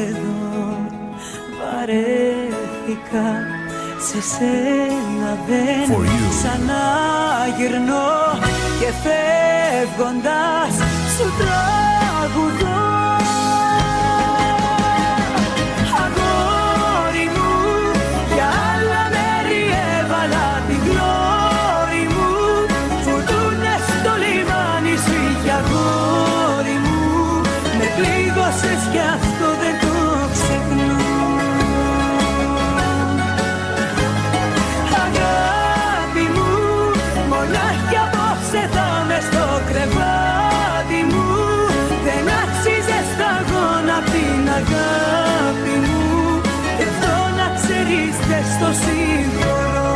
σχεδόν βαρέθηκα. Σε σένα δεν ξαναγυρνώ και φεύγοντας σου τραγουδώ. Αγόρι μου, για άλλα μέρη έβαλα την γλόρη μου. Φουρτούνες στο λιμάνι σου είχε αγόρι μου. Με πλήγωσες κι αυτό δεν το ξεχνώ. Αγάπη μου, μονάχη απόψε θα μες στο κρεβάτι μου. Δεν άξιζε σταγόνα απ' την αγάπη μου. Και αυτό να ξέρεις δεν στο συγχωρώ.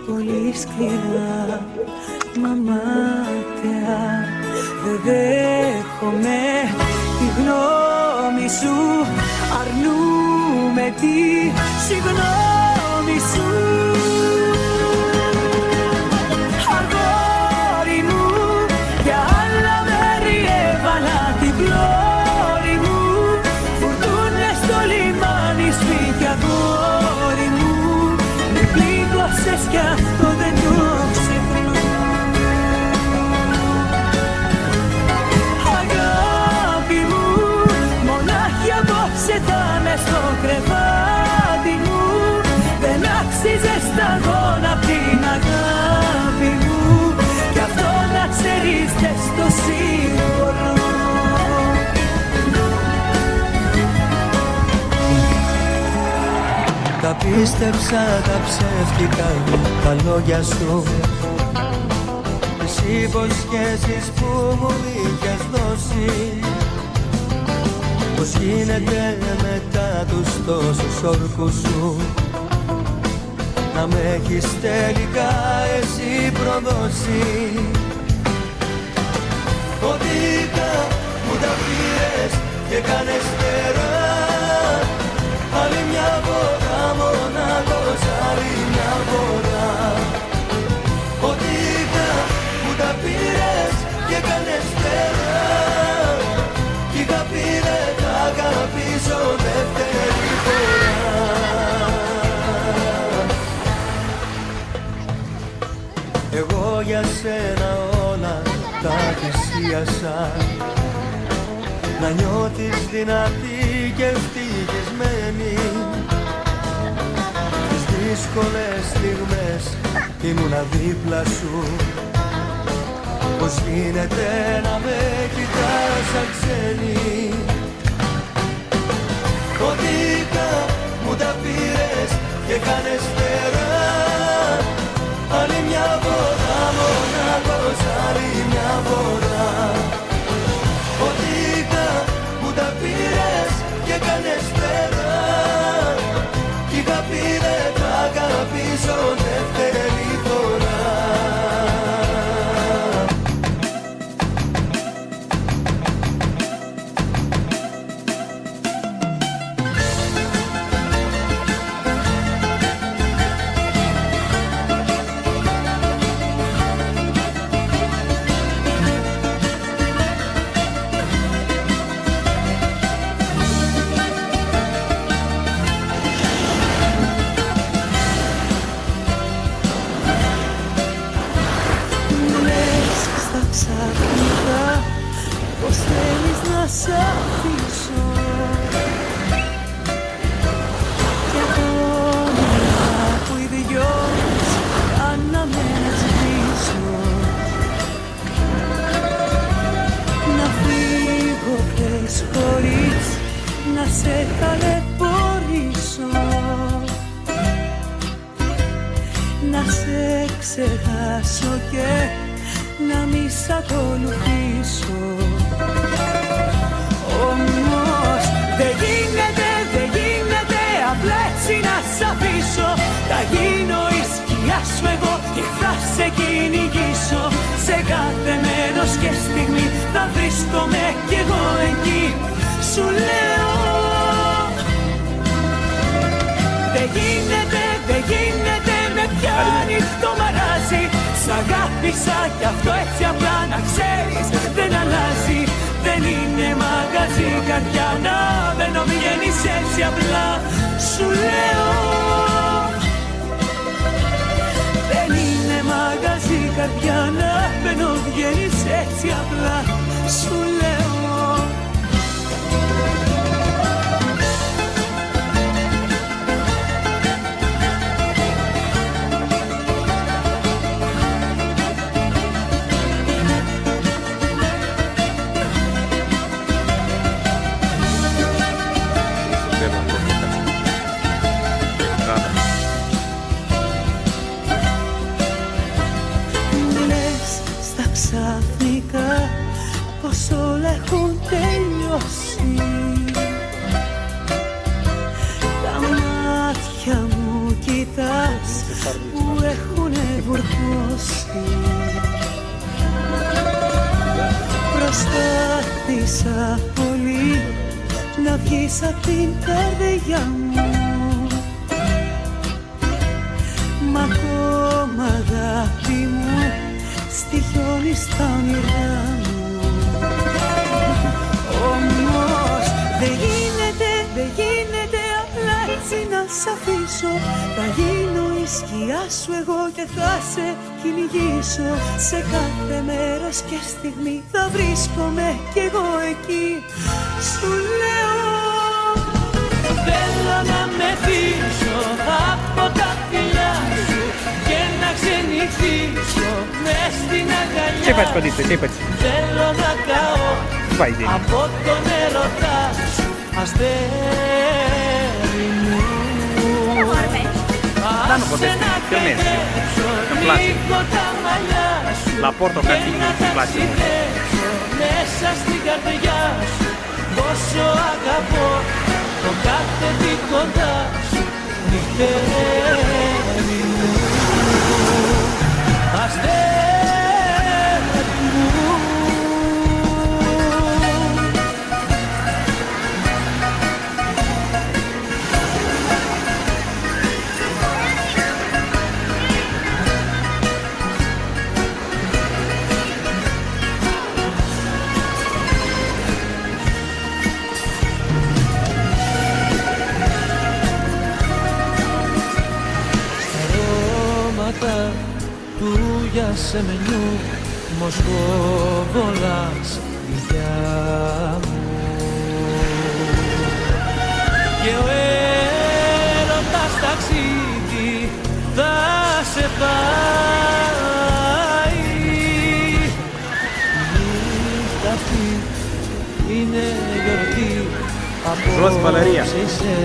Πολύ σκληρά, μα μάταια. Δεν δέχομαι τη γνώμη σου. Αρνούμε τη συγγνώμη σου. Αγόρι μου, για άλλα μέρη έβαλα την πλώρη μου. Φουρτούνες στο λιμάνι σου είχε αγόρι μου. Με πλήγωσες κι αυτό δεν το ξεχνώ. Αγάπη μου, μονάχη απόψε θα μες στο κρεβάτι μου. Δεν άξιζε σταγόνα απ' την αγάπη μου. Κι αυτό να ξέρεις δεν στο συγχωρώ. Τα πίστεψα τα ψεύτικα τα λόγια σου. Τις υποσχέσεις που μου είχες δώσει. Πώς γίνεται μετά τους τόσους όρκους σου να με έχεις τελικά εσύ προδώσει. Κωδίκα μου τα πήρες και κάνες τερά. Άλλη μια φορά μονάχος, άλλη μια φορά. Κωδίκα μου τα πήρες και κάνες τερά. Κι είχα πει δεν θα αγαπήσω δεύτερη φορά. Εγώ για σένα όλα τα θυσίασα. Να νιώθεις δυνατή και ευτυχισμένη. Τις δύσκολες στιγμές ήμουνα δίπλα σου. Πώς γίνεται να με κοιτάς σαν ξένη. Κωδίκα μου τα πήρες και κάνες τερά. Άλλη μια φορά μονάχος, άλλη μια φορά. Κωδίκα μου τα πήρες και κάνες τερά. Κι είχα πει δεν θα αγαπήσω δεύτερη φορά. Πώς θέλεις να σ' αφήσω και ακόμα που οι δυο μας κάναμε να σβήσω. Να φύγω πες χωρίς να σε ταλαιπωρήσω. Να σε ξεχάσω και να μη σ' ακολουθήσω. Όμως δεν γίνεται απλά έτσι να σ' αφήσω. Θα γίνω η σκιά σου εγώ και θα σε κυνηγήσω. Σε κάθε μέρος και στιγμή θα βρίσκομαι κι εγώ εκεί. Σου λέω δεν γίνεται, με πιάνει το μαράζι. Σ' αγάπησα κι αυτό έτσι απλά να ξέρεις δεν αλλάζει. Δεν είναι μαγαζί καρδιά να μπαίνω βγαίνεις έτσι απλά. Σου λέω δεν είναι μαγαζί καρδιά να μπαίνω βγαίνεις έτσι απλά. Σου λέω ξαφνικά πως όλα έχουν τελειώσει. Τα μάτια μου κοιτάς που έχουνε βουρκώσει. Προσπάθησα πολύ να βγεις απ' την καρδιά μου, μα ακόμα αγάπη μου στοιχιώνεις τα όνειρά μου. Όμως δεν γίνεται απλά έτσι να σ' αφήσω. Θα γίνω η σκιά σου εγώ και θα σε κυνηγήσω. Σε κάθε μέρος και στιγμή θα βρίσκομαι κι εγώ εκεί. Σου λέω θέλω να με φύσω από τα φιλιά σου και να ξενυχτήσω μες στην αγκαλιά σου. Θέλω να καώ από τον έρωτά σου, αστέρι μου. Άσε να παιδέψω λίγο τα μαλλιά σου και να ταξιδέψω μέσα στην καρδιά σου. Πόσο αγαπώ το κάθε τι κοντά σου, νυχτέρι μου, αστέρι μου. Του Γιασεμενιού Μοσχοβολάς δικιά μου και ο έρωτας ταξίδι θα σε πάει. Νύχτα αυτή είναι γιορτή απόψε είσαι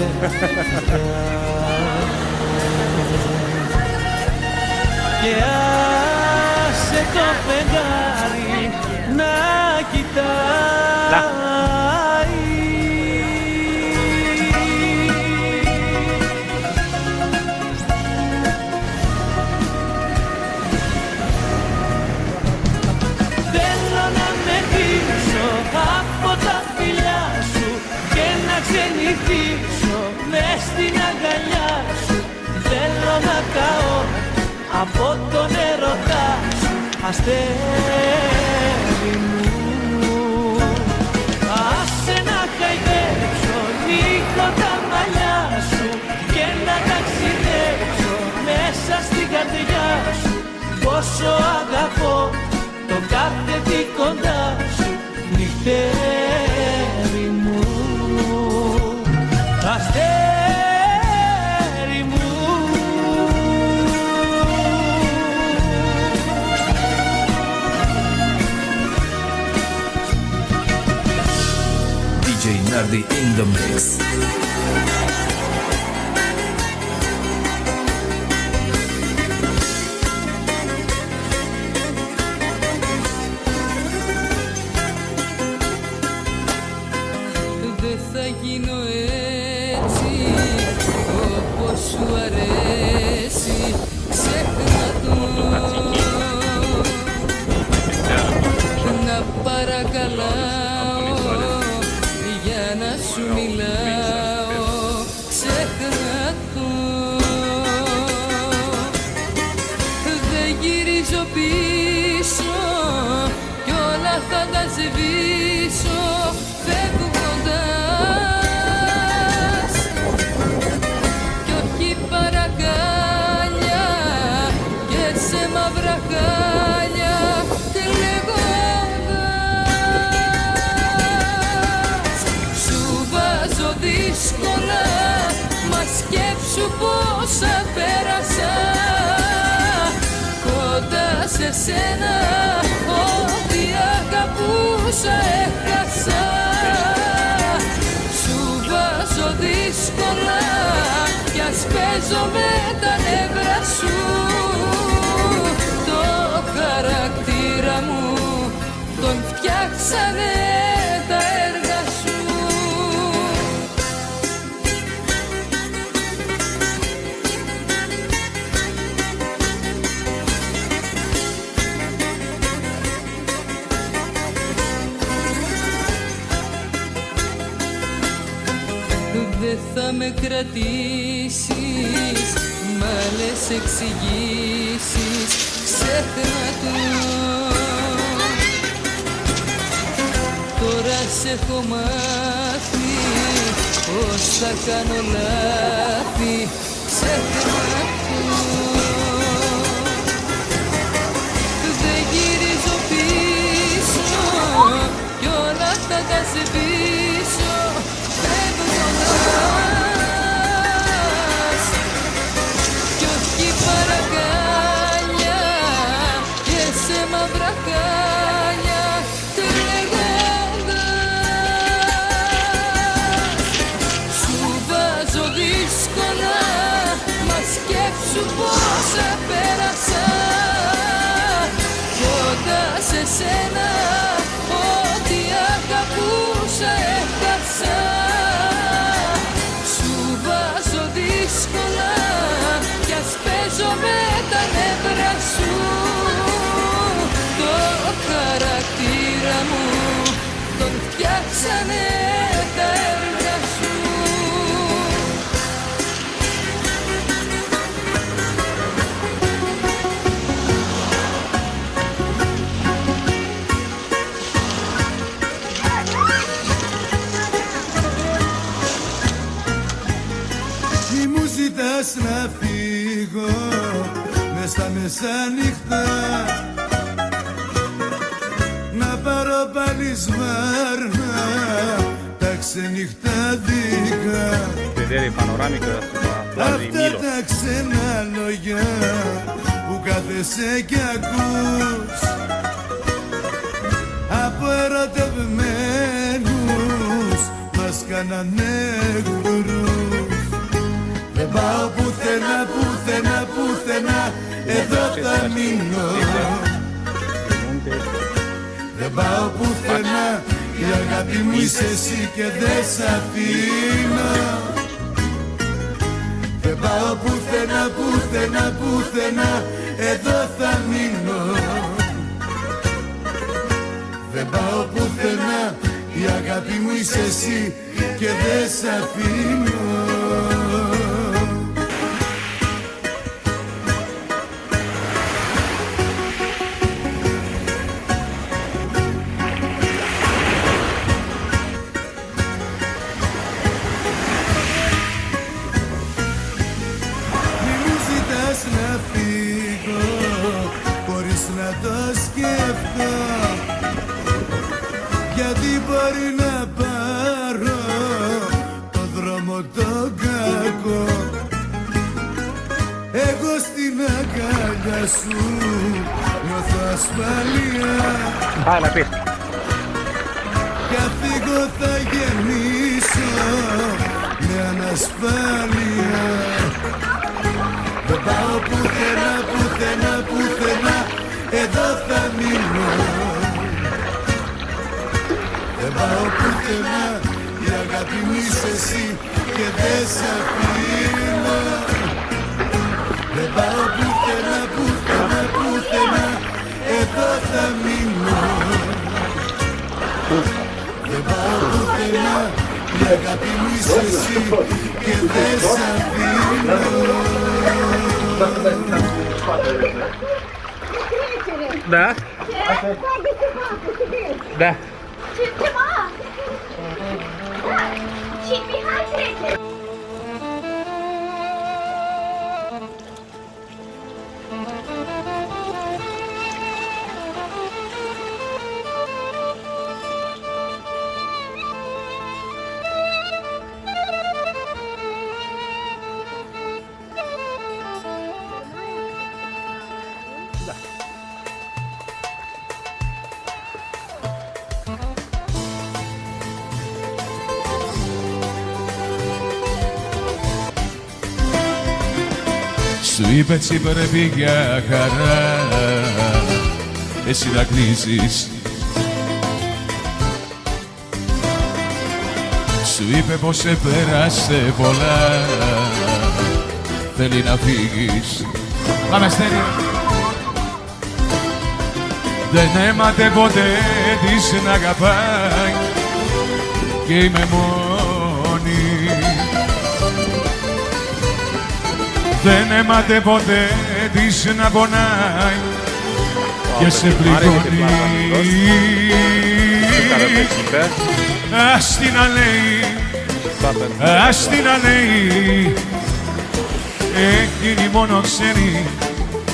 και άσε το φεγγάρι να κοιτάει. Θέλω να με πείσω από τα φιλιά σου και να ξενυχτήσω μες στην αγκαλιά σου. Θέλω να καώ από τον έρωτά σου, αστέρι μου. Άσε να χαϊδέψω λίγο τα μαλλιά σου και να ταξιδέψω μέσα στην καρδιά σου. Πόσο αγαπώ το κάθε τι κοντά σου, νυχτέρι μου, αστέρι μου. DJ Nardi in the mix. θα γίνω έτσι όπως σου αρέσει. Ξέχνα το, να παρακαλάω για να σου μιλάω. Ξέχνα το, δεν γυρίζω πίσω κι όλα θα τα σβήσω φεύγοντας, κι όχι παρακάλια και σε μαύρα χάλια κλαίγοντας. Σου βάζω δύσκολα, μα σκέψου πόσα πέρασα κοντά σε σένα. Ό,τι αγαπούσα έχασα. Σου βάζω δύσκολα κι ας παίζω με τα νεύρα σου. Το χαρακτήρα μου τον φτιάξανε τα έργα σου. Δεν θα με κρατήσεις μ' άλλες εξηγήσεις. Ξέχνα το, τώρα σε έχω μάθει πως θα κάνω λάθη. Ξέχνα το, δεν γυρίζω πίσω κι όλα θα τα σβήσω φεύγοντας, κι όχι παρακάλια και σε μαύρα χάλια τρεγώντας. Σου βάζω δύσκολα, μα σκέψου πόσα πέρασα κοντά σε σένα. Ό,τι αγαπούσα έχασα. Σου βάζω δύσκολα κι ας παίζω με τα νεύρα σου. Το χαρακτήρα μου τον φτιάξανε τα έργα σου. Μη μου ζητάς να φύγω μες στα μεσάνυχτα, να πάρω πάλι σβάρνα τα ξενυχτάδικα. Vedere panoramico da Αυτά τα ξένα λόγια που κάθεσαι κι ακούς από ερωτευμένους μας κάνανε εχθρούς. Δεν πάω πουθενά, πουθενά, πουθενά, εδώ θα μείνω. Δεν πάω πουθενά, η αγάπη μου είσαι εσύ και δεν σ' αφήνω. Δεν πάω πουθενά, πουθενά, πουθενά, εδώ θα μείνω. Δεν πάω πουθενά, η αγάπη μου είσαι εσύ και δεν σ' αφήνω. Να φύγω χωρίς να το σκεφτώ, γιατί μπορεί να πάρω το δρόμο το κακό. Εγώ στην αγκαλιά σου νιώθω ασφαλεία. Κι αν φύγω θα γεννήσω με ανασφάλεια. Δεν πάω πουθενά, πουθενά, πουθενά, εδώ θα μείνω. Δεν πάω πουθενά, η αγάπη αγάπη μου είσαι εσύ και δεν σ' αφήνω. Δεν πάω πουθενά, πουθενά, πουθενά, εδώ θα μείνω. Δεν πάω πουθενά, η αγάπη μου είσαι εσύ και δεν σ' αφήνω. Да? Да. Σου είπε έτσι πρέπει για χαρά εσύ να κλείσεις. Σου είπε πως σε πέρασε πολλά, θέλει να φύγεις. Πάμε Στέλιο. Δεν έμαθε ποτέ της να αγαπάει και είμαι μόνη. Δεν έμαθε ποτέ της να πονάει και σε πληγώνει. Ας την να λέει, ας την να λέει, εκείνη μόνο ξέρει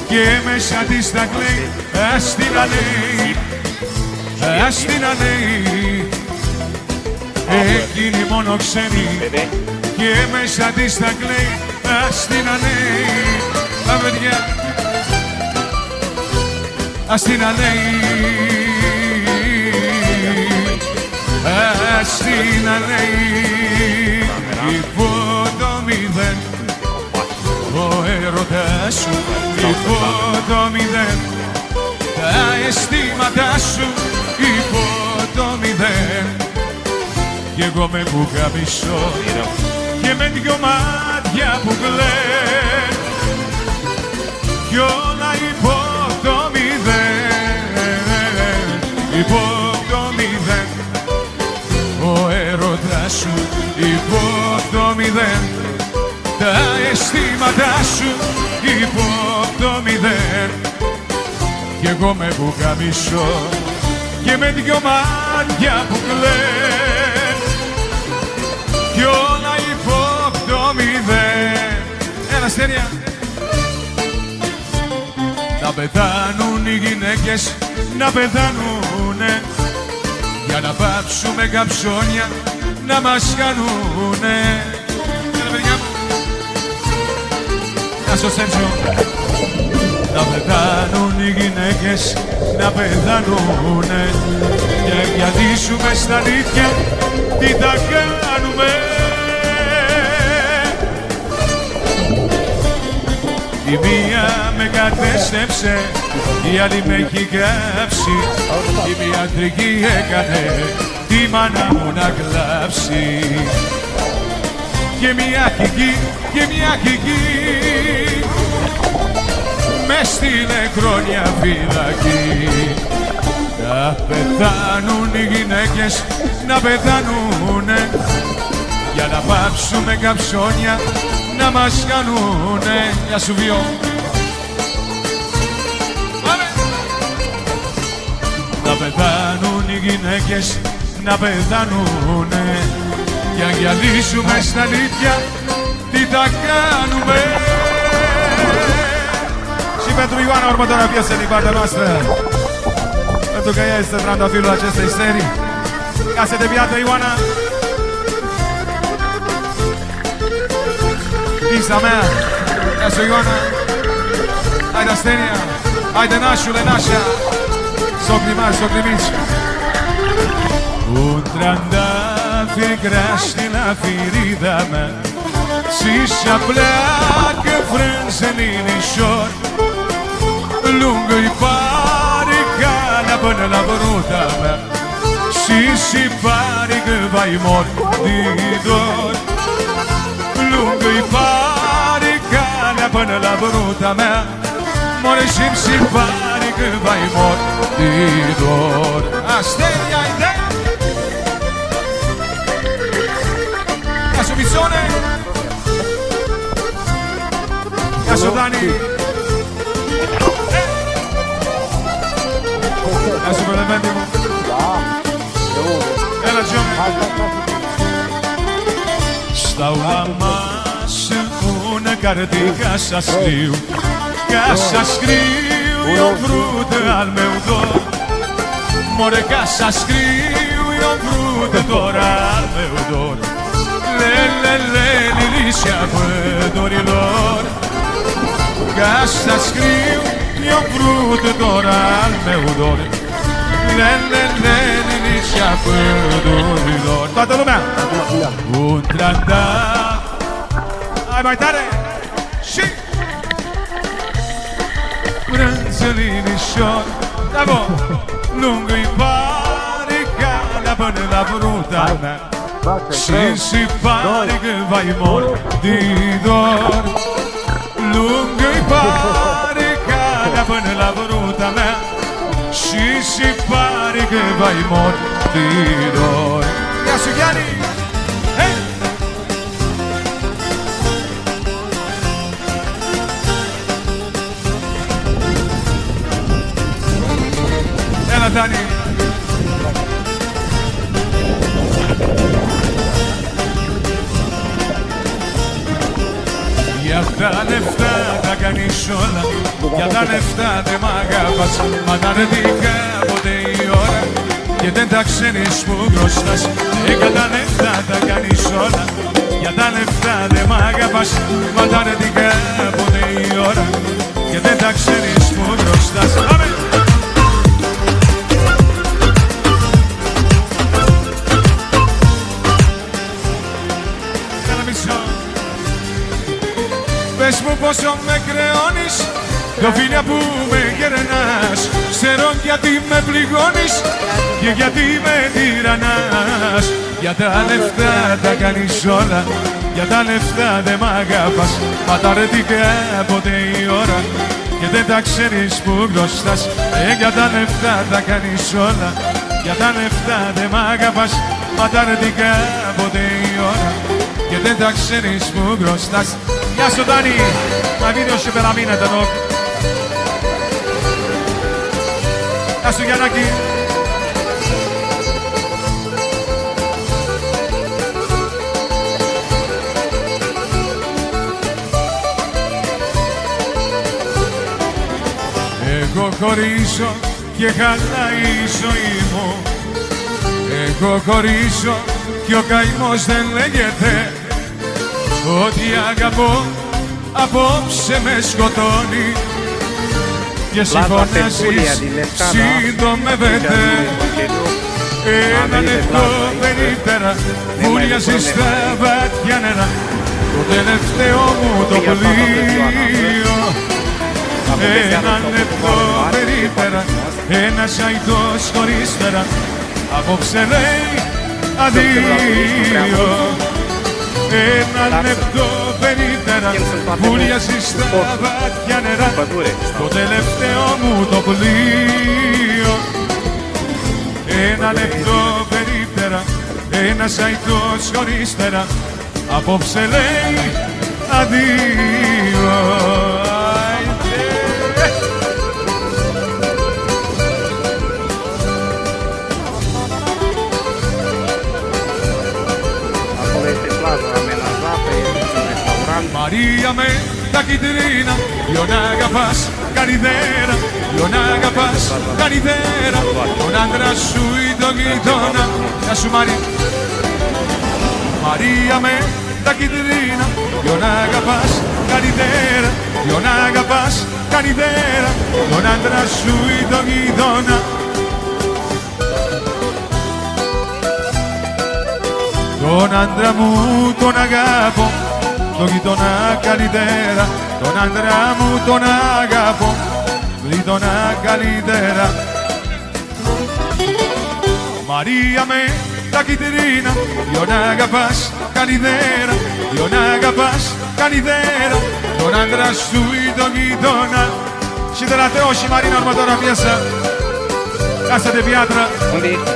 και μέσα της τα κλαίει. Ας την να λέει, ας την να λέει, εκείνη μόνο ξέρει και μέσα της τα κλαίει. Ας την να λέει, τα παιδιά, ας την να λέει, ας την να λέει, υπό το μηδέν, ο έρωτας σου, υπό το μηδέν, τα αισθήματά σου, υπό το μηδέν, κι εγώ με πουκαμισώ και με δυο μάτια που κλαιν, κι όλα υπό το μηδέν, υπό το μηδέν, ο έρωτας σου υπό το μηδέν, τα αισθήματά σου υπό το μηδέν, κι εγώ με πουκαμισώ και με δυο μάτια που κλαιν, κι όλα υπό το μηδέν. Έλα Στέρια. Να πεθάνουν οι γυναίκες, να πεθάνουνε, για να πάψουμε καψόνια να μας κάνουνε. Έλα παιδιά μου. Να στο Σέρτζο. Να πεθάνουν οι γυναίκες, να πεθάνουνε, για να γυαλίσουμε στα αλήθεια τι θα κάνουμε. Η μία με κατέστρεψε, η άλλη με έχει κάψει, η μία τρική έκανε τη μάνα μου να κλάψει. Και μια χική, και μια χική, μες στην εκρόνια φυλακή. Να πεθάνουν οι γυναίκες, να πεθάνουνε, για να πάψουμε καψόνια να μας κάνουνε. Για σου βιώ. Πάμε. Να πεθάνουν οι γυναίκες, να πεθάνουνε, για να γυαλίσουμε στα αλήθεια τι θα κάνουμε. Și pentru Ioana, următoarea piesă din partea noastră, pentru că ea este trandafirul acestei serii. Case de viață, Ioana. Isa mea, Iasu Ioana. Haide, Astenia. Haide, nașule, nașa. Socri mari, socri mici. Un trandafir crește la ferida mea și-și pleacă frâns în linișor, lungă-i pare calea până la vâruta mea simpatico vai mordidor. Lungo i pari cala până la bruta mea. More simpatico vai mordidor. Astea ai de. Adesso Mizzone. Adesso Dani. Adesso per l'evento. Hai ragione. Stau la masă una carte ca să scriu. Ca să scriu eu vrut al meu dor. More ca să scriu eu vrut dor al meu dor. Liliștea pădurilor. Ca să scriu eu vrut dor al meu dor. Liliștea pădurilor. Toată lumea! Un trandafir. Hai mai tare! Și brânză linișor. Bravo! Lungă-i pare calea până la bruta mea. Și pare că vai mordidor. Lungă-i pare calea până la bruta mea. Și pare că vai mordidor. Ia Sughiani! Hey! Έλα Dani! Για τα λεφτά τα κάνεις όλα. Για τα λεφτά δεν μ' αγαπάς. Μα τα αρνητικά ποτέ η ώρα. Και δεν τα ξέρεις που μπροστάς. Για τα λεφτά τα κάνεις όλα. Για τα λεφτά δεν μ' αγαπάς. Μα τα αρνητικά ποτέ η ώρα. Και δεν τα ξέρεις που μπροστάς. Πάμε! Πες μου πόσο με κρεώνεις, δοφίλια που με γερνάς. Ξέρω γιατί με πληγώνεις και γιατί με τυραννάς. Για τα λεφτά τα κάνεις όλα, για τα λεφτά δεν μ' αγαπάς. Μα τα αρνητικά ποτέ η ώρα και δεν τα ξέρεις που γλωστάς. Για τα λεφτά τα κάνεις όλα, για τα λεφτά δεν μ' αγαπάς. Μα τα αρνητικά ποτέ η ώρα και δεν τα ξέρεις που γλωστάς. Γεια σου Dani, mai video și pe la mine, te rog. Γεια σου Γιαννάκη. Εγώ χωρίζω και χαλάει η ζωή μου. Εγώ χωρίζω και ο καημός δεν λέγεται. Ότι αγαπώ απόψε με σκοτώνει. Και συμφωνάσεις συντομεύεται. Ένα λεπτό περίπτερα βουλιάζει στα βαθιά νερά. Το τελευταίο μου το πλοίο. Ένα λεπτό περίπτερα ένας αϊτός χωρίς πέρα. Απόψε λέει αδείο. Ένα λεπτό περίπτερα βουλιάζει στα βαθιά νερά. Το τελευταίο μου το πλοίο. Ένα λεπτό περίπτερα ένας αϊτός χωρίς πέρα. Απόψε λέει αδείο. Maria me da chitrina, io n'agapas caridera, io n'agapas caridera, non andrà su i dogitona, la su Maria me da chitrina, io n'agapas caridera, io n'agapas caridera, non andrà su i dogitona. Τον άντρα μου τον αγάπω, τον γείτονα καλύτερα. Τον άντρα μου τον αγάπω, γείτονα καλύτερα. Μαρία με τα κυτρίνα, δυο να αγαπάς καλυδέρα, δυο να αγαπάς καλυδέρα, τον άντρα σου ή τον γείτονα. Σιδεράτε όχι Μαρίνα Ορματόρα πιέσα. Κάσατε πιάτρα,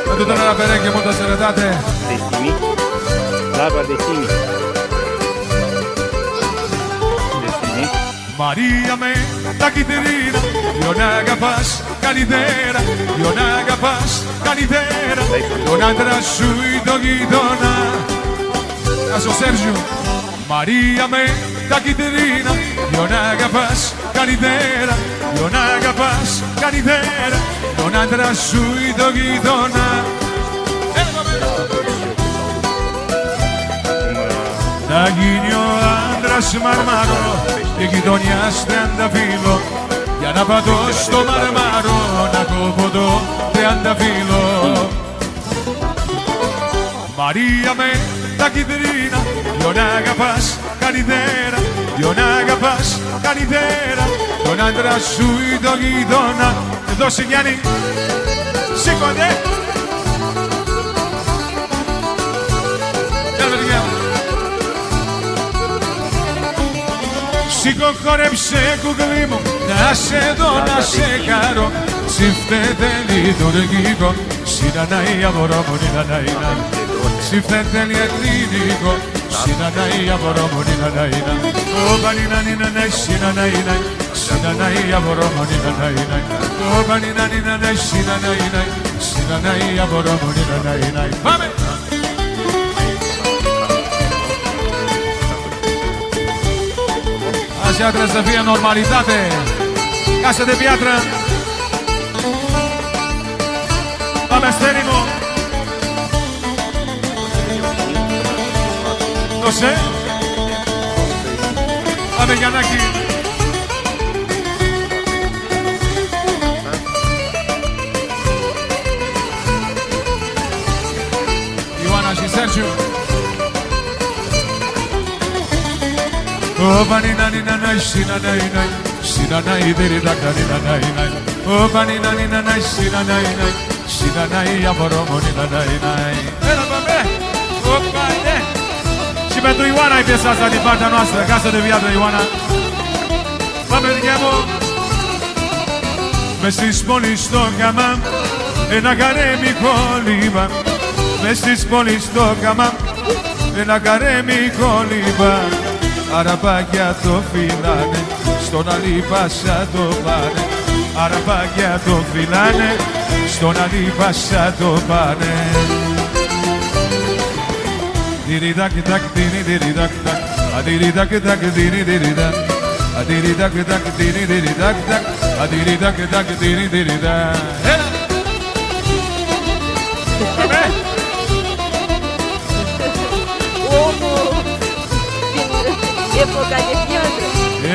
με το τώρα περέκε μου το σερετάτε. Destini. Lava Destini. Destini. Μαρία με τα κυτρίνα, δυο να αγαπάς καλυδέρα, δυο να αγαπάς καλυδέρα, τον άντρα σου ή τον γείτονα. Κάσο Σέρζιο. Μαρία με τα κυτρίνα, δυο να αγαπάς καλυδέρα, δυο να αγαπάς καλυδέρα, τον άντρα σου ή τον γείτονα. Να γίνει ο άντρας μαρμαρό και γειτονιάς τριανταφύλλο, για να πατώ στο μαρμαρό να κόβω το τριανταφύλλο. Μαρία με τα κυτρίνα, δυο να αγαπάς καλυδέρα, δυο να αγαπάς καλυδέρα, τον άντρα σου ή τον γείτονα. Δώσε Γιάννη, σήκωνε. Σήκω χορέψε κουκλί μου, να σε δω να σε χαρώ, ψηφτέτε λειτουργικό, συνανάει αγορά μου νιναναίνα. Ψηφτέτε λειτουργικό, συνανάει αγορά μου νιναναίνα. Όπα νινανίναναι, συναναίνα, συνανάει αγορά μου νιναναίνα. Όπα νινανίναναι, συναναίνα, συνανάει αγορά μου νιναναίνα. Πάμε! Așa trebuie să fie normalitate. Casă de piatră. Πάμε στέριγο. Δώσε. Πάμε Γιαννάκη. Ioana și Sergiu. Opa nina nina nai sina nai nai sina nai deri da nina nai nai. Opa nina nina nai sina nai nai sina nai avoromo nina nai nai. Ela băbe. Opa ne. Și pentru Ioana e piesa asta din partea noastră, casă de viață Ioana. Πάμε διάμω. Μες στις πόλεις στο καμάμ ένα καρέμικο λίβα. Μες στις πόλεις στο καμάμ ένα καρέμικο λίβα. Αραπάκια το φυλάνε, στον αλίπασα το πάνε. Αραπάκια το φυλάνε, στον αλίπασα το πάνε. Διριδάκ, τάκ, διριδάκ, τάκ, αδιριδάκ, τάκ, διριδάκ, αδιριδάκ, τάκ, διριδάκ, τάκ, αδιριδάκ, τάκ, διριδάκ. Έλα! Πάμε!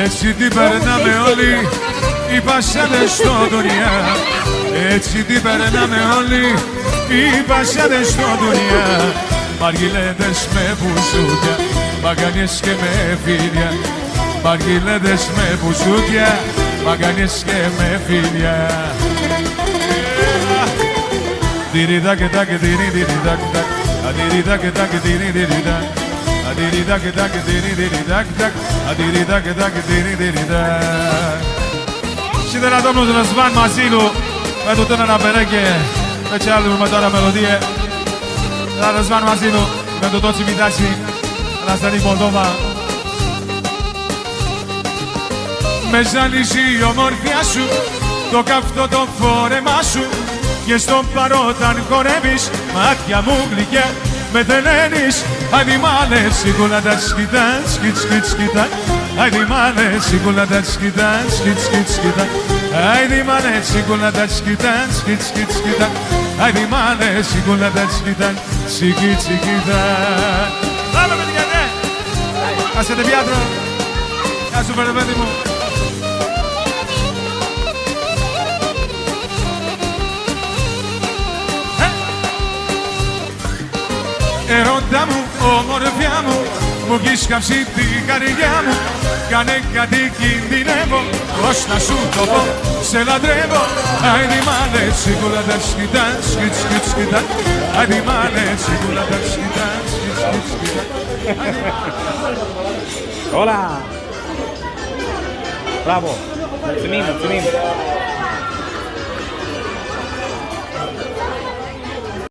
Έτσι την περνάμε όλοι οι πασάδες στο δουνιά. Έτσι την περνάμε όλοι οι πασάδες στο δουνιά. Μαργιλέδες με μπουζούκια, μαγανιές και με φίλια. Μαργιλέδες με μπουζούκια, μαγανιές και με φίλια. Διριδάκ, τάκ, διριδάκ, τάκ, αδιριδάκ, τάκ, διριδάκ. Adiridак, dak, dirididak, dak, adiridak, dak, dirididak. Și de la domnul Răzvan Masilu, pentru tânăra pereche, pe cea de următoarea melodie. De la Răzvan Masilu, pentru toți invitații, la Stănic Moldova. Με ζάλιζε η ομορφιά σου, το καυτό το φόρεμά σου, και στον παρόταν χορεύεις, μάτια μου γλυκιά με τελένεις. Άιντι μάλε, σίγουρα τα σκητά, σκιτ, σκιτ, σκητά. Άιντι μάλε, σίγουρα τα σκητά, σκιτ, σκιτ, σκητά. Άιντι μάλε, σίγουρα τα σκητά, σκιτ, σκιτ, σκητά. Άιντι μάλε, σίγουρα τα σκητά, σκιτ, σκητά. Πάμε παιδιά, ναι! Κάσετε πιάτρο. Γεια σου παιδί μου. Ερώτα μου, ομορφιά μου, που έχεις κάψει την καρδιά μου. Κάνε κάτι, κινδυνεύω, πώς να σου το πω, σε λατρεύω. Άιντι μάλε, σίγουρα τα σκητά, σκιτ, σκιτ, σκητά. Άιντι μάλε, σίγουρα τα σκητά, σκιτ, σκιτ, σκητά. Hola! Bravo! Mulțumim, mulțumim!